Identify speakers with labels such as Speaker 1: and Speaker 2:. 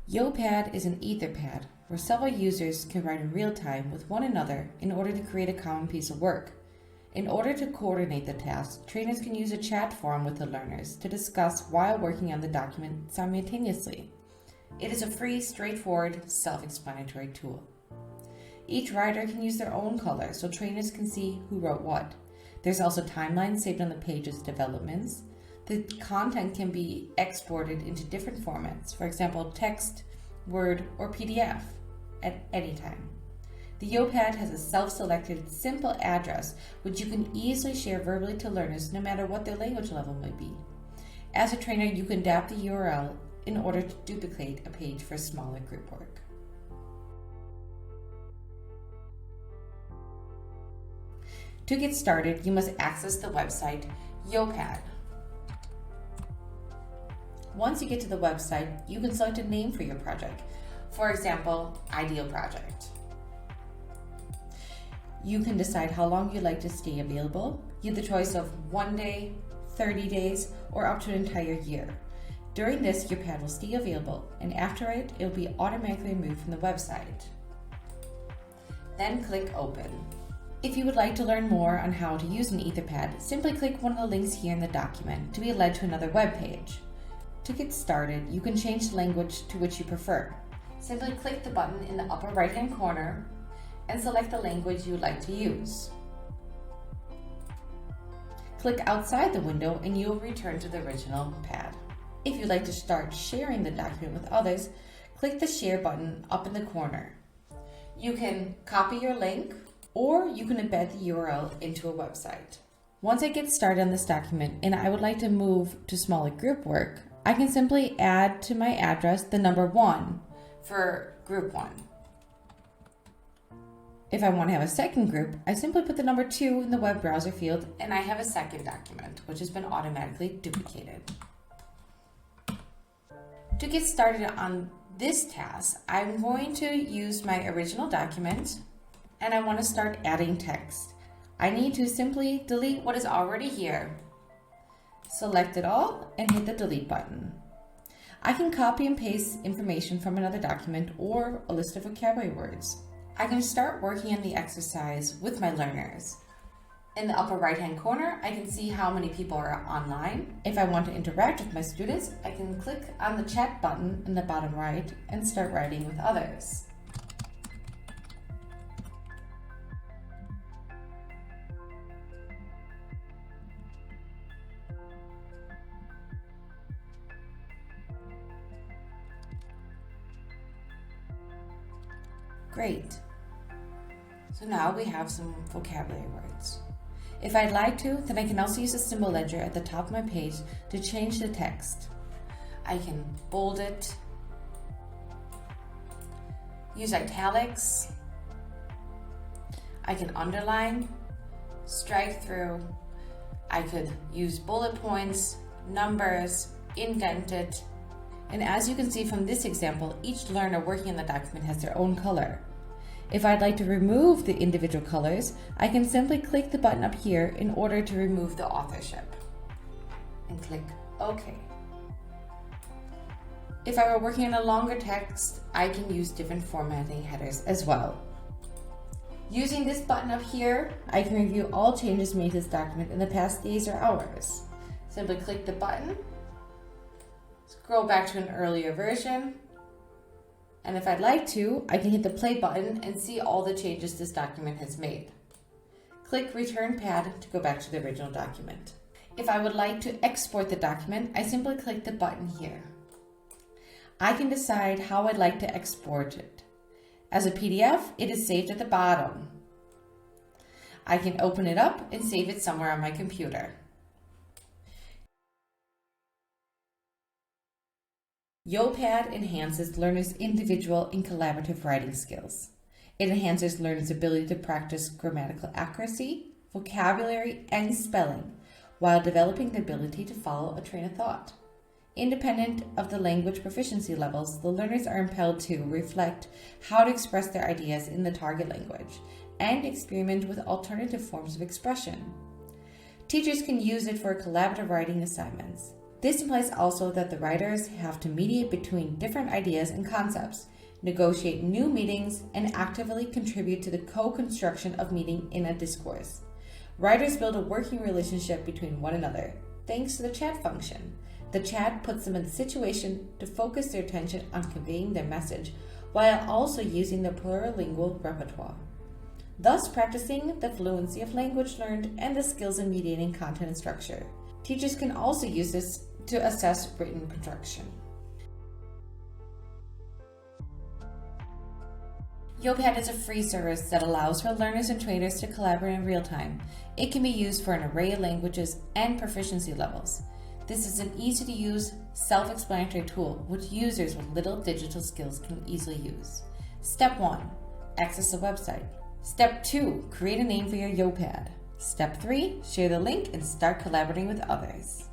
Speaker 1: YoPad is an Etherpad where several users can write in real time with one another in order to create a common piece of work. In order to coordinate the tasks, trainers can use a chat forum with the learners to discuss while working on the document simultaneously. It is a free, straightforward, self-explanatory tool. Each writer can use their own color so trainers can see who wrote what. There's also timelines saved on the page's developments. The content can be exported into different formats, for example, text, Word, or PDF at any time. The YoPad has a self-selected, simple address which you can easily share verbally to learners no matter what their language level may be. As a trainer, you can adapt the URL in order to duplicate a page for smaller group work. To get started, you must access the website YoPad. Once you get to the website, you can select a name for your project. For example, Ideal Project. You can decide how long you'd like to stay available. You have the choice of 1 day, 30 days, or up to an entire year. During this, your pad will stay available, and after it will be automatically removed from the website. Then click Open. If you would like to learn more on how to use an Etherpad, simply click one of the links here in the document to be led to another web page. To get started, you can change the language to which you prefer. Simply click the button in the upper right-hand corner and select the language you would like to use. Click outside the window and you will return to the original pad. If you'd like to start sharing the document with others, click the Share button up in the corner. You can copy your link or you can embed the URL into a website. Once I get started on this document and I would like to move to smaller group work, I can simply add to my address the number 1 for group 1. If I want to have a second group, I simply put the number 2 in the web browser field and I have a second document, which has been automatically duplicated. To get started on this task, I'm going to use my original document and I want to start adding text. I need to simply delete what is already here. Select it all and hit the delete button. I can copy and paste information from another document or a list of vocabulary words. I can start working on the exercise with my learners. In the upper right-hand corner, I can see how many people are online. If I want to interact with my students, I can click on the chat button in the bottom right and start writing with others. Great. So now we have some vocabulary words. If I'd like to, then I can also use the symbol ledger at the top of my page to change the text. I can bold it, use italics, I can underline, strike through, I could use bullet points, numbers, indent it, and as you can see from this example, each learner working on the document has their own color. If I'd like to remove the individual colors, I can simply click the button up here in order to remove the authorship and click OK. If I were working on a longer text, I can use different formatting headers as well. Using this button up here, I can review all changes made to this document in the past days or hours. Simply click the button, scroll back to an earlier version, and if I'd like to, I can hit the play button and see all the changes this document has made. Click Return Pad to go back to the original document. If I would like to export the document, I simply click the button here. I can decide how I'd like to export it. As a PDF, it is saved at the bottom. I can open it up and save it somewhere on my computer. YoPad enhances learners' individual and collaborative writing skills. It enhances learners' ability to practice grammatical accuracy, vocabulary, and spelling, while developing the ability to follow a train of thought. Independent of the language proficiency levels, the learners are impelled to reflect how to express their ideas in the target language and experiment with alternative forms of expression. Teachers can use it for collaborative writing assignments. This implies also that the writers have to mediate between different ideas and concepts, negotiate new meanings, and actively contribute to the co-construction of meaning in a discourse. Writers build a working relationship between one another, thanks to the chat function. The chat puts them in the situation to focus their attention on conveying their message, while also using their plurilingual repertoire, thus practicing the fluency of language learned and the skills in mediating content and structure. Teachers can also use this to assess written construction. Yopad is a free service that allows for learners and trainers to collaborate in real time. It can be used for an array of languages and proficiency levels. This is an easy-to-use, self-explanatory tool which users with little digital skills can easily use. Step 1. Access the website. Step 2. Create a name for your Yopad. Step 3. Share the link and start collaborating with others.